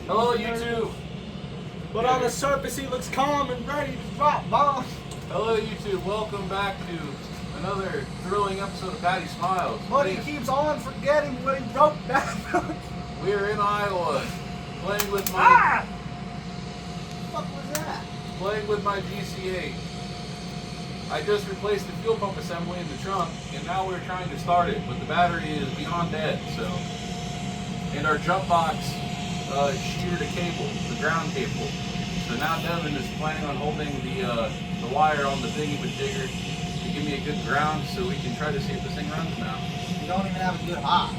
Hello, YouTube. But on the surface, he looks calm and ready to drop bombs. Hello, YouTube. Welcome back to another thrilling episode of Patty Smiles. But he keeps on forgetting what he wrote down. We are in Iowa, playing with my What the fuck was that? playing with my GC8. I just replaced the fuel pump assembly in the trunk, and now we're trying to start it, but the battery is beyond dead. So, and our jump box sheared a cable, the ground cable. So now Devin is planning on holding the wire on the thingy-majigger to give me a good ground, so we can try to see if this thing runs now. You don't even have a good hot.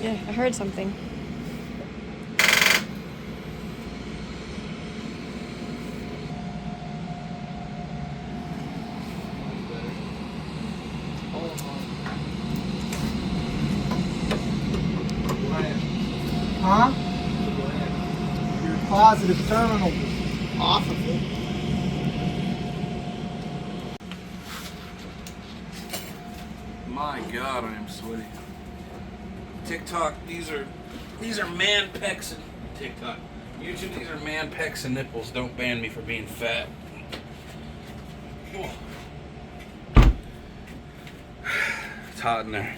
Yeah, I heard something. Huh? Your positive terminal was off of it. My God, I am sweaty. TikTok, these are man pecs and TikTok. YouTube, these are man pecs and nipples. Don't ban me for being fat. It's hot in there.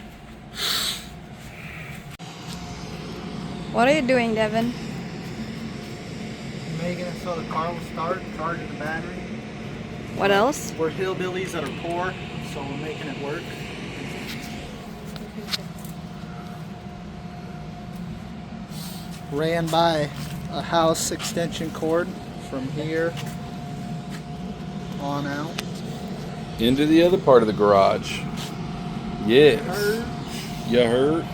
What are you doing, Devin? Making it so the car will start, charging the battery. What else? We're hillbillies that are poor, so we're making it work. Ran by a house extension cord from here on out. Into the other part of the garage. Yes. You heard?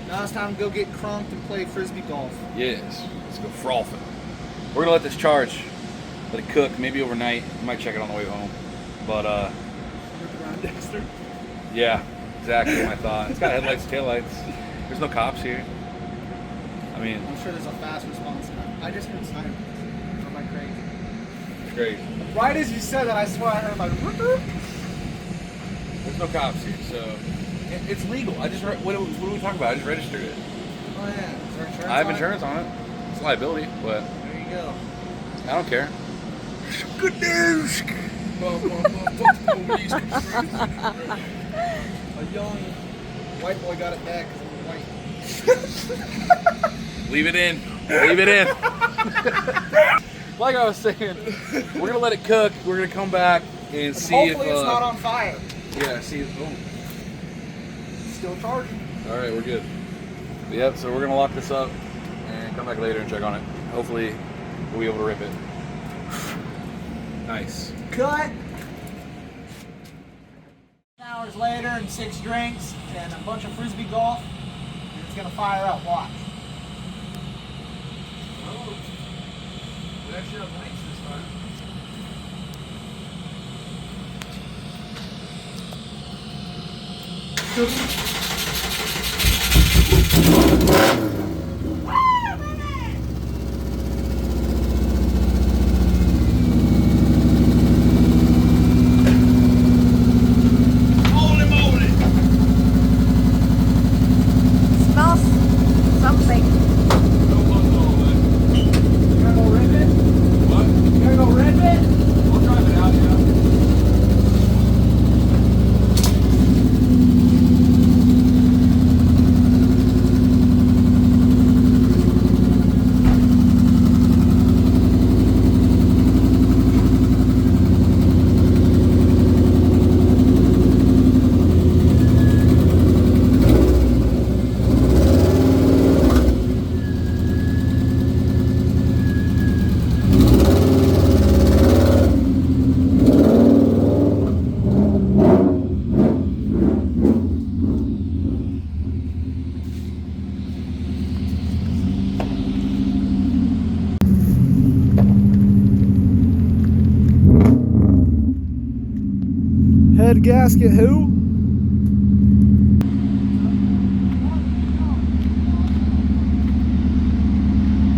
Now it's time to go get crunked and play frisbee golf. Yes. Let's go frothing. We're gonna let this charge. Let it cook, maybe overnight. We might check it on the way home. But Dexter. yeah, exactly my thought. It's got headlights, taillights. There's no cops here. I mean, I'm sure there's a fast response time. I just heard sirens. Am I crazy? it's great. Right as you said that, I swear I heard like whoop. There's no cops here, so it's legal. I just what are we talking about? I just registered it. Oh yeah, is there insurance? I have on it? insurance on it. It's liability, but There you go. I don't care. Good news. A young white boy got it back because I'm white. Leave it in. Leave it in. Like I was saying, we're gonna let it cook. We're gonna come back and see Hopefully if it's not on fire. yeah, see if Still charging. all right, we're good. Yep. So we're gonna lock this up and come back later and check on it. Hopefully, we'll be able to rip it. Nice. Cut. Hours later and 6 drinks and a bunch of frisbee golf. And it's gonna fire up. Watch. Oh, we actually have lights this time. Smells something. No fun at all, man. You gonna go rip it? What? You gonna go rip it? I'll drive it out, yeah. Head gasket who?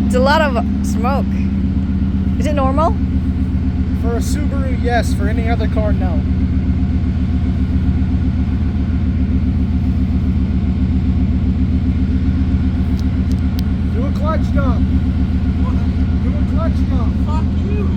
It's a lot of smoke. Is it normal? For a Subaru, yes. For any other car, no. Do a clutch jump. Do a clutch jump. Fuck you.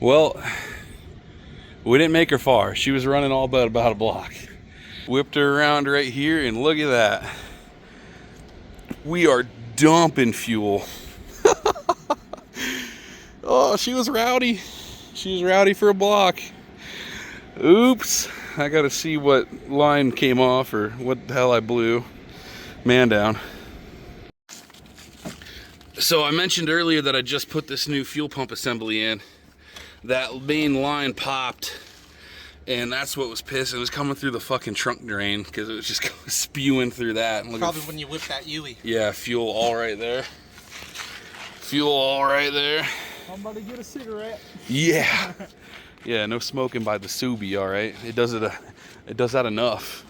Well, we didn't make her far. She was running all but about a block. Whipped her around right here, and look at that. We are dumping fuel. Oh, she was rowdy. She was rowdy for a block. Oops. I gotta see what line came off or what the hell I blew. Man down. So I mentioned earlier that I just put this new fuel pump assembly in. That main line popped, and that's what was pissing. It was coming through the fucking trunk drain because it was just spewing through that. And Probably when you whip that UE. Yeah, fuel all right there. Fuel all right there. I'm about to get a cigarette. Yeah. Yeah, no smoking by the Subi, all right? It does that enough.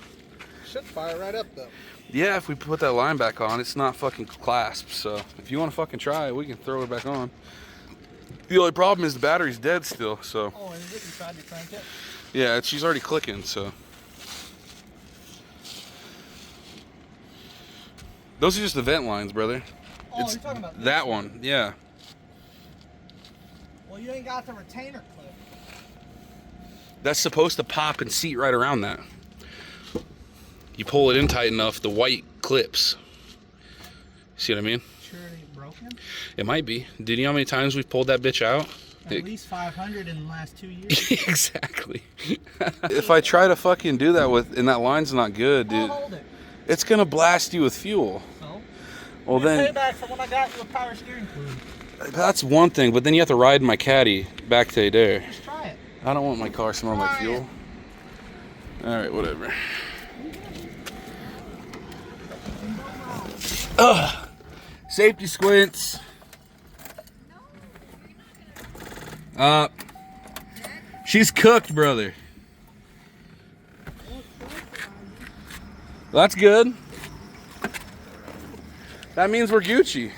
Should fire right up though. Yeah, if we put that line back on, it's not fucking clasped. So if you want to fucking try it, we can throw it back on. The only problem is the battery's dead still, so. Oh, is it? You tried to crank it? Yeah, she's already clicking, so. Those are just the vent lines, brother. Oh, you're talking about that one, yeah. Well, you ain't got the retainer clip. That's supposed to pop and seat right around that. You pull it in tight enough, the white clips. See what I mean? Sure it ain't broken? It might be. Did you know how many times we've pulled that bitch out? At least 500 in the last 2 years. Exactly. If I try to fucking do that and that line's not good, dude, hold it. it's gonna blast you with fuel. So? Well then, payback for when I got you a power steering fluid. that's one thing, but then you have to ride my caddy back to there. Just try it. I don't want my car smelling like fuel. Alright, whatever. Ugh. Safety squints. She's cooked, brother. Well, that's good. That means we're Gucci.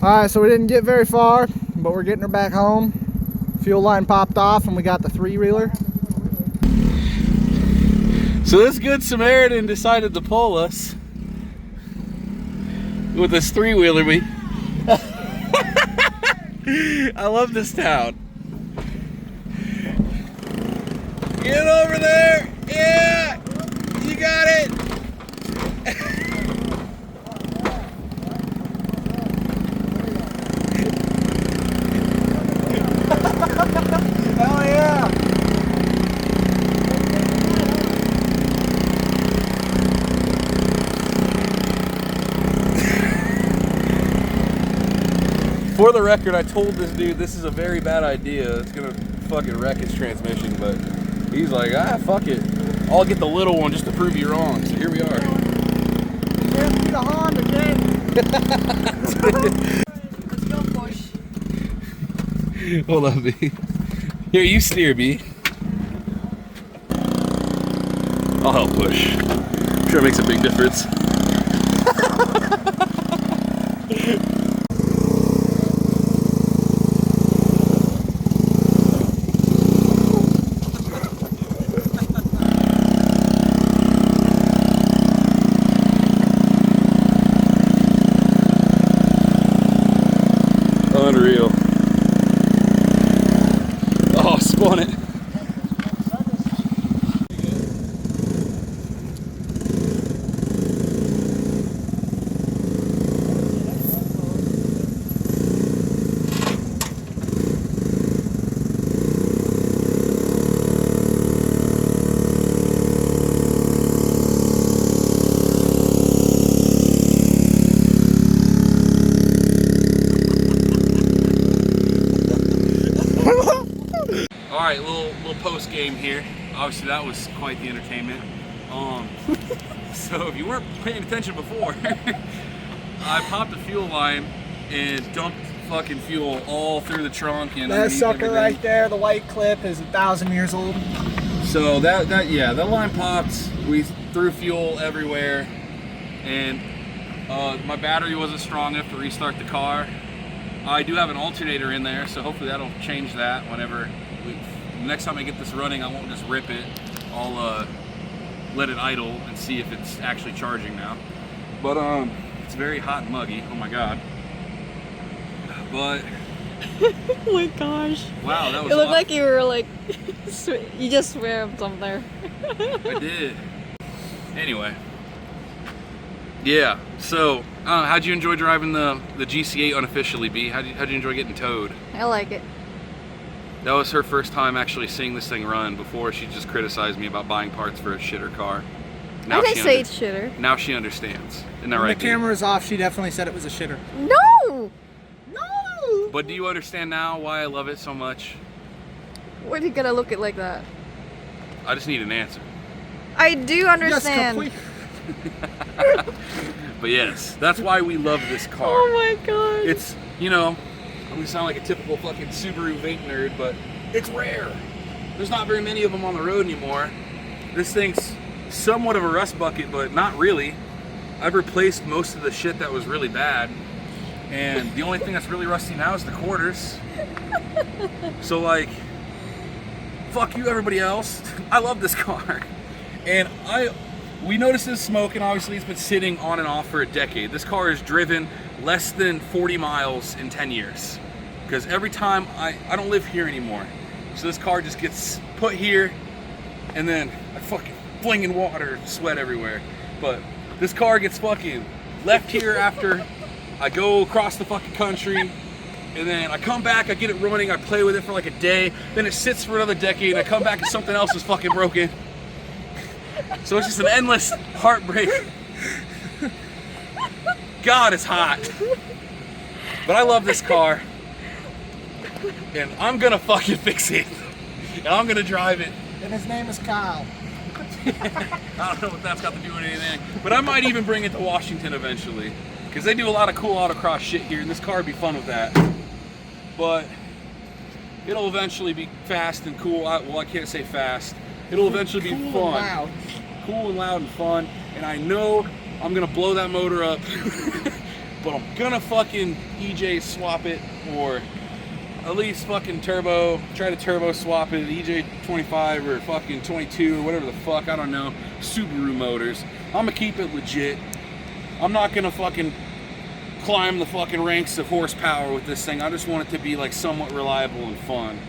Alright, so we didn't get very far, but we're getting her back home. Fuel line popped off and we got the 3-reeler. So this good Samaritan decided to pull us with this 3-wheeler. I love this town. Get over there. Yeah, you got it. Hell yeah! For the record, I told this dude this is a very bad idea. It's gonna fucking wreck his transmission, but he's like, fuck it. I'll get the little one just to prove you wrong. So here we are. Give me the Honda, again. Let's go push. Hold on, B. Here, you steer, B. I'll help push. I'm sure it makes a big difference. Unreal. Oh, spun it. All right, little post game here. Obviously, that was quite the entertainment. So if you weren't paying attention before, I popped the fuel line and dumped fucking fuel all through the trunk and That sucker everything. right there, the white clip, is 1,000 years old. So that line popped. We threw fuel everywhere, and my battery wasn't strong enough to restart the car. I do have an alternator in there, so hopefully that'll change that whenever next time I get this running. I won't just rip it. I'll let it idle and see if it's actually charging now. But it's very hot and muggy. Oh my god. But Oh my gosh. wow, that was It looked awesome. like you were like, you just swam somewhere. I did. Anyway. Yeah, so how'd you enjoy driving the GC8 unofficially, B? How'd you enjoy getting towed? I like it. That was her first time actually seeing this thing run. Before, she just criticized me about buying parts for a shitter car. I didn't say it's shitter. Now she understands. Isn't that When right, the B? camera is off, she definitely said it was a shitter. No! No! But do you understand now why I love it so much? Why are you gonna look it like that? I just need an answer. I do understand. Yes, But yes, that's why we love this car. Oh my god. It's, you know, I'm gonna sound like a typical fucking Subaru vape nerd, but it's rare. There's not very many of them on the road anymore. This thing's somewhat of a rust bucket, but not really. I've replaced most of the shit that was really bad, and the only thing that's really rusty now is the quarters. So like, fuck you everybody else. I love this car. And we noticed this smoke, and obviously it's been sitting on and off for a decade. This car is driven less than 40 miles in 10 years. Because every time, I don't live here anymore. So this car just gets put here, and then I fucking fling in water, sweat everywhere. But this car gets fucking left here after I go across the fucking country, and then I come back, I get it running, I play with it for like a day, then it sits for another decade, and I come back and something else is fucking broken. So it's just an endless heartbreak. God, it's hot. But I love this car. And I'm gonna fucking fix it. And I'm gonna drive it. And his name is Kyle. I don't know what that's got to do with anything. But I might even bring it to Washington eventually. Because they do a lot of cool autocross shit here, and this car would be fun with that. But it'll eventually be fast and cool. Well, I can't say fast. It'll eventually be Cool fun. and loud. Cool and loud and fun. And I know I'm gonna blow that motor up. But I'm gonna fucking EJ swap it, or at least fucking try to turbo swap it, EJ 25 or fucking 22 or whatever the fuck, I don't know, Subaru motors. I'm gonna keep it legit. I'm not gonna fucking climb the fucking ranks of horsepower with this thing. I just want it to be like somewhat reliable and fun.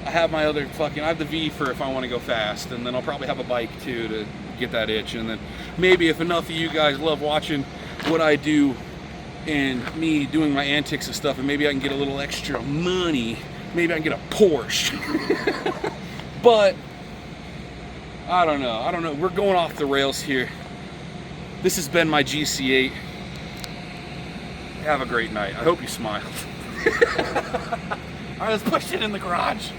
I have my other I have the V for if I want to go fast, and then I'll probably have a bike too to get that itch. And then maybe if enough of you guys love watching what I do and me doing my antics and stuff, and maybe I can get a little extra money, maybe I can get a Porsche. But I don't know, we're going off the rails here. This has been my GC8. Have a great night. I hope you smiled. All right, let's push it in the garage.